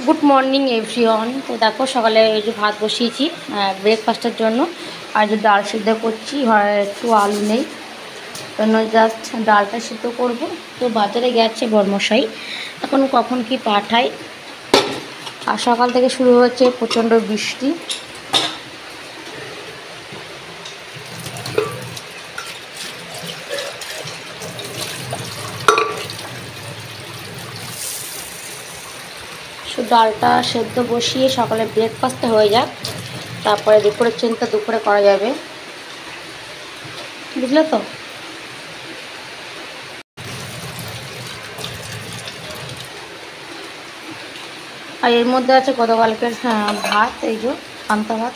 Good morning everyone. তো দেখো সকালে এই যে ভাত বসিয়েছি ব্রেকফাস্টের জন্য, আর যে ডাল সিদ্ধ করছি। ঘরে একটু আলু নেই, জন্য জাস্ট ডালটা সিদ্ধ করব। তো বাজারে গেছে বর্মশাই, এখন কখন কি পাঠাই। আর সকাল থেকে শুরু হচ্ছে প্রচণ্ড বৃষ্টি। শুধু ডালটা সেদ্ধ বসিয়ে সকালে ব্রেকফাস্টটা হয়ে যাক, তারপরে দুপুরের চিন্তা দুপুরে করা যাবে, বুঝলে তো। আর এর মধ্যে আছে গতকালকের ভাত, এই যে পান্তা ভাত।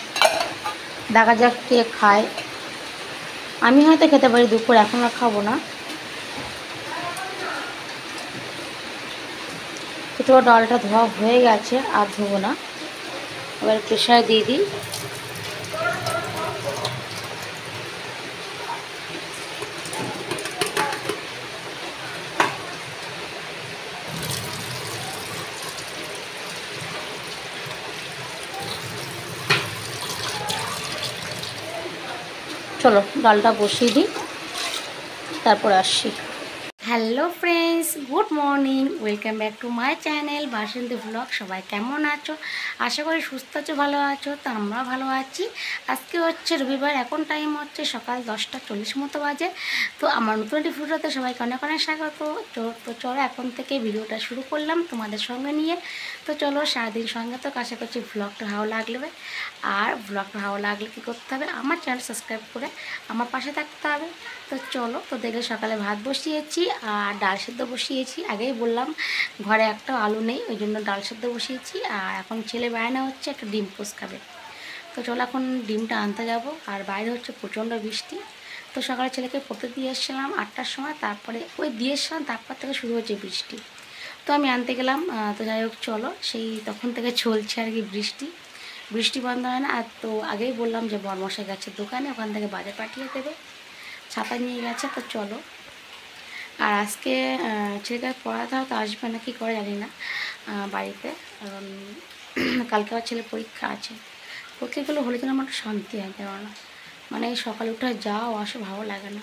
দেখা যাক কে খায়। আমি হয়তো খেতে পারি দুপুর, এখন আর খাবো না। তো ডালটা ধোয়া হয়ে গেছে, আর ধোবো না। এবার প্রেশারে দিয়ে দিই। চলো ডালটা বসিয়ে দিই, তারপর আসছি। Hello friends, good morning, welcome back to my channel Basanti blog. সবাই কেমন আছো? আশা করি সুস্থ আছো, ভালো আছো। তো আমরা ভালো আছি। আজকে হচ্ছে রবিবার, এখন টাইম হচ্ছে সকাল 10:40 মতো বাজে। তো আমার নতুন একটি ভিডিওতে সবাইকে অনেক অনেক স্বাগত। তো চলো এখন থেকে ভিডিওটা শুরু করলাম তোমাদের সঙ্গে নিয়ে। তো চলো সারাদিন সঙ্গে তো আশা করছি ব্লগটা ভালো লাগবে। আর ব্লগটা ভালো লাগলে কী করতে হবে, আমার চ্যানেল সাবস্ক্রাইব করে আমার পাশে থাকতে হবে। তো চলো, তো দেখলে সকালে ভাত বসিয়েছি আর ডাল সেদ্ধ বসিয়েছি। আগেই বললাম ঘরে একটা আলু নেই, ওই জন্য ডাল সেদ্ধ বসিয়েছি। আর এখন ছেলে বায়না হচ্ছে একটা ডিম পোস্ট খাবে। তো চলো এখন ডিমটা আনতে যাব। আর বাইরে হচ্ছে প্রচণ্ড বৃষ্টি। তো সকালে ছেলেকে পড়তে দিয়ে এসেছিলাম 8টার সময়, তারপরে ওই দিয়ে এসছিলাম, তারপর থেকে শুরু হচ্ছে বৃষ্টি। তো আমি আনতে গেলাম। তো যাই হোক চলো, সেই তখন থেকে চলছে আর কি বৃষ্টি বন্ধ হয় না। আর তো আগেই বললাম যে বরমশাই গেছে দোকানে, ওখান থেকে বাজার পাঠিয়ে দেবে, ছাতা নিয়ে গেছে। তো চলো। আর আজকে ছেলেকে পড়াতে হয়তো আসবে না, কি করে জানি না, বাড়িতে। কারণ কালকে আমার ছেলের পরীক্ষা আছে। পরীক্ষাগুলো হলে যেন আমার শান্তি হয়, কেননা মানে সকালে উঠে যাও আসো ভালো লাগে না।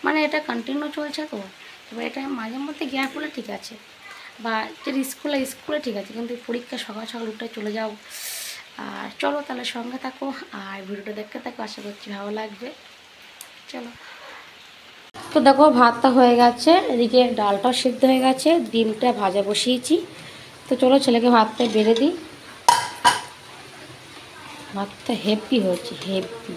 মানে এটা কন্টিনিউ চলছে তো। এবার এটা মাঝে মধ্যে গ্যাপ হলে ঠিক আছে, বা যে স্কুলে ঠিক আছে, কিন্তু পরীক্ষা সকাল সকাল উঠে চলে যাও। আর চলো তাহলে সঙ্গে থাকো আর ভিডিওটা দেখতে থাকো, আশা করছি ভালো লাগবে। চলো। তো দেখো ভাতটা হয়ে গেছে, এদিকে ডালটাও সিদ্ধ হয়ে গেছে, ডিমটা ভাজা বসিয়েছি। তো চলো ছেলেকে ভাতটা বেড়ে দিই। ভাতটা হেভি হয়েছে, হেভি।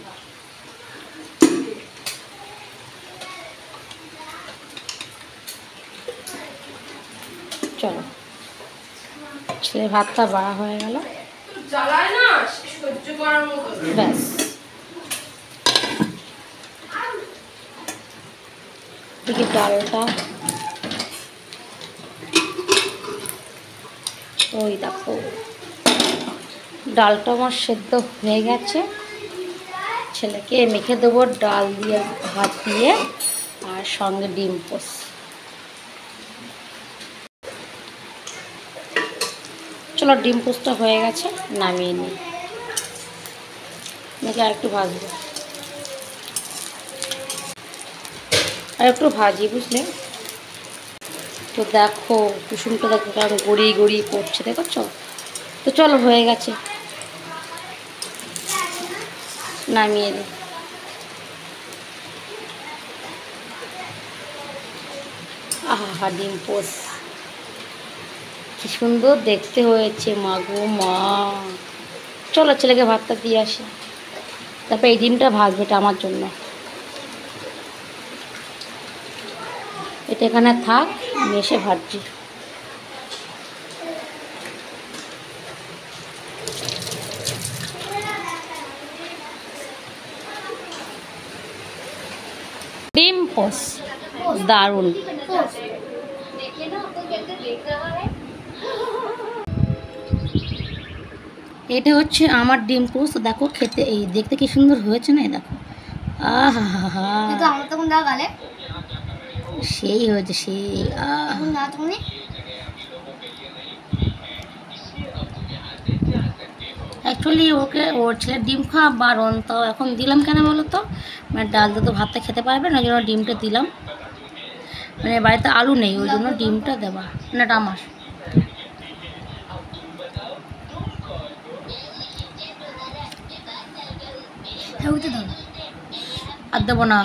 চলো, ছেলে ভাতটা বাড়া হয়ে গেল, ব্যাস। এদিকে ডালটা, ওই দেখো ডালটা আমার সেদ্ধ হয়ে গেছে। ছেলেকে মেখে দেবো ডাল দিয়ে, ভাত দিয়ে, আর সঙ্গে ডিম পোস্ট। চলো ডিম পোস্টটা হয়ে গেছে, নামিয়ে নিই। নাকি আর একটু ভাজবো, আর একটু ভাজি, বুঝলে তো। দেখো কুসুমটা দেখো কেমন গড়িয়ে গড়িয়ে পড়ছে, দেখছো। তো চলো হয়ে গেছে, নামিয়ে দিই। আহা, ডিম পোস্ট কি সুন্দর দেখতে হয়েছে, মা গো মা। চলো ছেলেকে ভাতটা দিয়ে আসি, তারপর এই ডিমটা ভাজবে, এটা আমার জন্য। এটা এখানে থাক, আমি এসে ভাজছি। ডিম পোস্ট দারুণ। এটা হচ্ছে আমার ডিম পোস্ট। দেখো খেতে, এই দেখতে কি সুন্দর হয়েছে না, দেখো। আহা হা হা, সেই হয়েছে সেই। অ্যাকচুয়ালি ওর ছেলের ডিম খাওয়া বারণ, তাও এখন দিলাম কেন বলো তো, মানে ডাল দিয়ে তো ভাতটা খেতে পারবে না, ওই জন্য ডিমটা দিলাম। মানে বাড়িতে আলু নেই, ওই জন্য ডিমটা দেওয়া। না এটা আমার। আর দেবো না,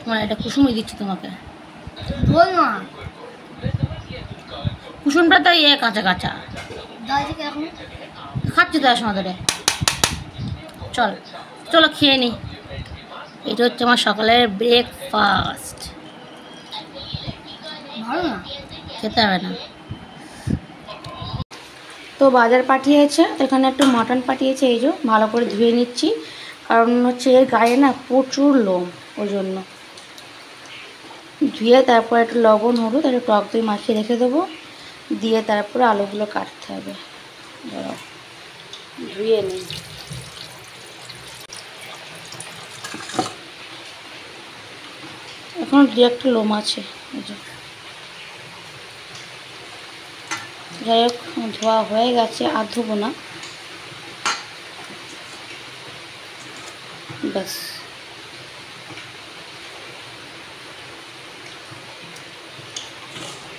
মানে এটা কুসুমই দিচ্ছি তোমাকে। বল না, কুসুমটা তো কাঁচা কাঁচা খাচ্ছি তো সময় ধরে। চলো খেয়ে নি। এটা হচ্ছে আমার সকালের ব্রেকফাস্ট। ভালো না, খেতে হবে না। তো বাজার পাঠিয়েছে, এখানে একটু মাটন পাঠিয়েছে, এই যে ভালো করে ধুয়ে নিচ্ছি, কারণ হচ্ছে এর গায়ে না প্রচুর লোম, ওই জন্য ধুয়ে তারপর একটু লবণ হলুদ একটু টক দই মাখিয়ে রেখে দেবো, দিয়ে তারপরে আলুগুলো কাটতে হবে। ধুয়ে নিই। এখন দু একটা লোম আছে, যাই হোক ধোয়া হয়ে গেছে, আর ধোবো না, ব্যাস।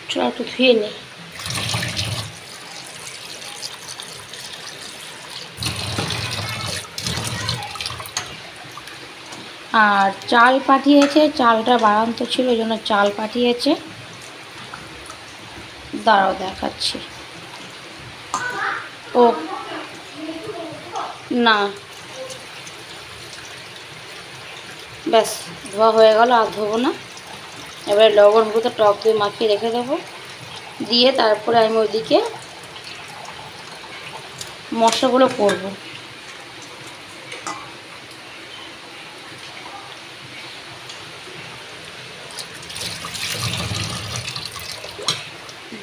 চলো একটু ধুয়ে নিই। আর চাল পাঠিয়েছে, চালটা বাড়ান্ত ছিল, ওই জন্য চাল পাঠিয়েছে। দাঁড়াও দেখাচ্ছি। ও না, ব্যাস ধোয়া হয়ে গেল, আর ধোবো না। এবারে লবণ হলুদ টক দই মাখিয়ে রেখে দেবো, দিয়ে তারপরে আমি ওইদিকে মশলাগুলো করবো।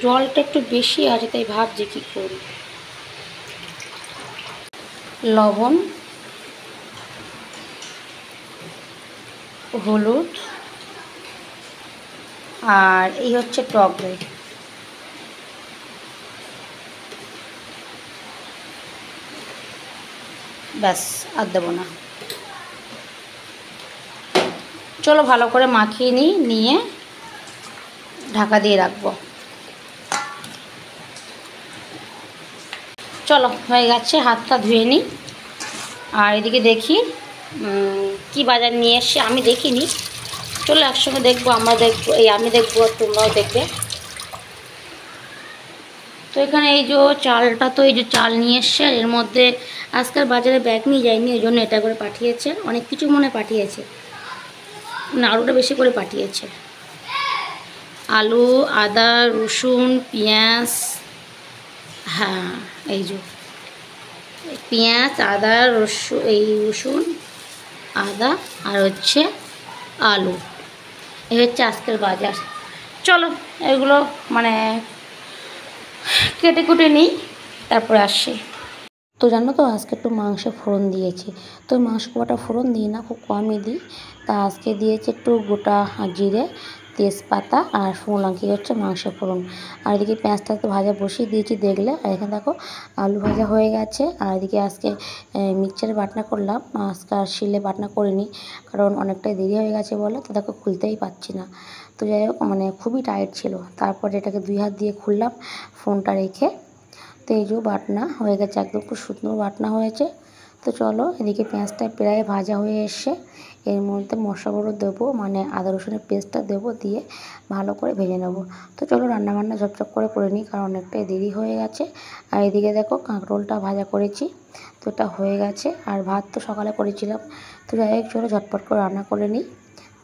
জলটা একটু বেশি আছে, তাই ভাবছি কী করি। লবণ, হলুদ, আর এই হচ্ছে টক দই। ব্যাস, আর দেবো না। চলো ভালো করে মাখিয়ে নিয়ে ঢাকা দিয়ে রাখবো। চলো হয়ে গেছে, হাতটা ধুয়ে নিই। আর এদিকে দেখি কি বাজার নিয়ে এসে, আমি দেখিনি। চলো একসঙ্গে দেখবো, আমরা দেখবো, আমি দেখবো তোমরাও দেখবে। তো এখানে এই যে চালটা, তো এই যে চাল নিয়ে এসছে, এর মধ্যে আজকাল বাজারে ব্যাগ নিয়ে যায়নি, ওই জন্য এটা করে পাঠিয়েছে। অনেক কিছু মনে পাঠিয়েছে না, আলুটা বেশি করে পাঠিয়েছে। আলু, আদা, রসুন, পেঁয়াজ, হ্যাঁ এই যে পেঁয়াজ, আদা, রসুন, আদা, আর হচ্ছে আলু, এই হচ্ছে আজকের বাজার। চলো এগুলো মানে কেটে কুটে নিই, তারপরে আসি। তো জানো তো আজকে একটু মাংসে ফোড়ন দিয়েছি, তো মাংস কটা ফোড়ন দিই না, খুব কমই দিই। তা আজকে দিয়েছি একটু গোটা জিরে, তেজপাতা আর শুকনো হচ্ছে মাংস ফোড়ন। আর এদিকে পেঁয়াজটা তো ভাজা বসিয়ে দিয়েছি দেখলে। আর এখানে দেখো আলু ভাজা হয়ে গেছে। আর এদিকে আজকে মিক্সচারে বাটনা করলাম, আজকে আর শিলে বাটনা করিনি, কারণ অনেকটাই দেরি হয়ে গেছে বলে, তো দেখো খুলতেই পারছি না। তো যাই হোক মানে খুবই টাইট ছিল। তারপরে এটাকে 2 হাত দিয়ে খুললাম ফোনটা রেখে। তো এই যে বাটনা হয়ে গেছে, একদম খুব সুন্দর বাটনা হয়েছে। তো চলো এদিকে পেঁয়াজটা প্রায় ভাজা হয়ে এসে এর মধ্যে মশলাগুলো দেবো, মানে আদা রসুনের পেস্টটা দেবো, দিয়ে ভালো করে ভেজে নেব। তো চলো রান্নাবান্না ঝপঝপ করে নিই, কারণ অনেকটাই দেরি হয়ে গেছে। আর এদিকে দেখো কাঁকরোলটা ভাজা করেছি, তো এটা হয়ে গেছে। আর ভাত তো সকালে করেছিলাম। তো যাই হোক চলো ঝটপট করে রান্না করে নিই,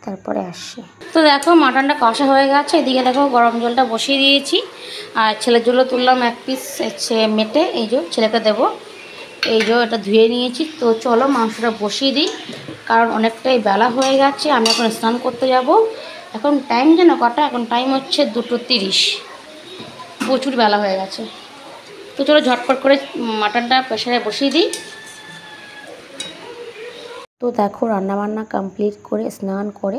তারপরে আসছি। তো দেখো মাটনটা কষা হয়ে গেছে, এদিকে দেখো গরম জলটা বসিয়ে দিয়েছি। আর ছেলের জন্য তুললাম 1 পিস মেটে, এই যে ছেলেকে দেবো। এই যে এটা ধুয়ে নিয়েছি। তো চলো মাংসটা বসিয়ে দিই, কারণ অনেকটাই বেলা হয়ে গেছে, আমি এখন স্নান করতে যাব। এখন টাইম যেন কটা, এখন টাইম হচ্ছে 2:30, প্রচুর বেলা হয়ে গেছে। তো চলো ঝটপট করে মাটনটা প্রেসারে বসিয়ে দিই। তো দেখো রান্নাবান্না কমপ্লিট করে স্নান করে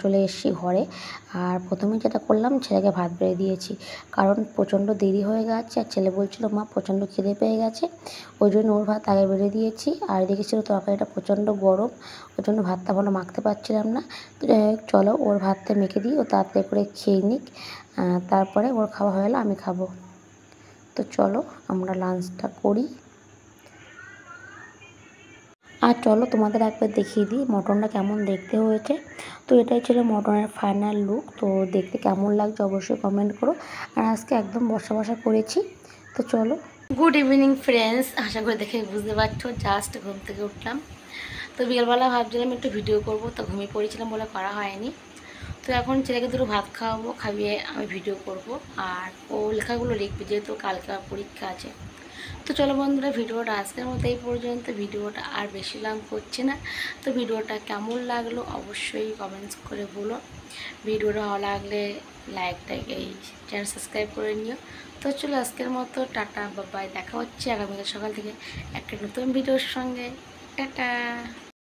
চলে এসেছি ঘরে। আর প্রথমে যেটা করলাম, ছেলেকে ভাত বেড়ে দিয়েছি, কারণ প্রচণ্ড দেরি হয়ে গেছে। আর ছেলে বলছিল মা প্রচণ্ড খিদে পেয়ে গেছে, ওই জন্য ওর ভাত আগে বেড়ে দিয়েছি। আর এদিকে ছিল তরকারিটা প্রচণ্ড গরম, ওই জন্য ভাতটা ভালো মাখতে পারছিলাম না। তো যাই হোক চলো ওর ভাতটা মেখে দিই, ও তাড়াতাড়ি করে খেয়ে নিক, তারপরে ওর খাওয়া হয়ে গেলে আমি খাবো। তো চলো আমরা লাঞ্চটা করি। আর চলো তোমাদের একবার দেখিয়ে দিই মটনটা কেমন দেখতে হয়েছে। তো এটাই ছিল মটনের ফাইনাল লুক। তো দেখতে কেমন লাগছে অবশ্যই কমেন্ট করো। আর আজকে একদম বসা বসা করেছি। তো চলো, গুড ইভিনিং ফ্রেন্ডস, আশা করি দেখে বুঝতে পারছো জাস্ট ঘুম থেকে উঠলাম। তো বিকেলবেলা ভাবছিলাম একটু ভিডিও করব, তো ঘুমিয়ে পড়েছিলাম বলে করা হয়নি। তো এখন ছেলেকে দুটো ভাত খাওয়াবো, খাইয়ে আমি ভিডিও করব। আর ও লেখাগুলো লিখবে, যেহেতু কালকে পরীক্ষা আছে। তো চলো বন্ধুরা, ভিডিওটা আজকের মতো এই পর্যন্ত। ভিডিওটা আর বেশি লং করছে না। তো ভিডিওটা কেমন লাগলো অবশ্যই কমেন্টস করে বলো। ভিডিওটা ভালো লাগলে লাইকটাকে চ্যানেল সাবস্ক্রাইব করে নিও। তো চলো আজকের মতো টাটা বাই, দেখা হচ্ছে আগামীকাল সকাল থেকে একটা নতুন ভিডিওর সঙ্গে। টাটা।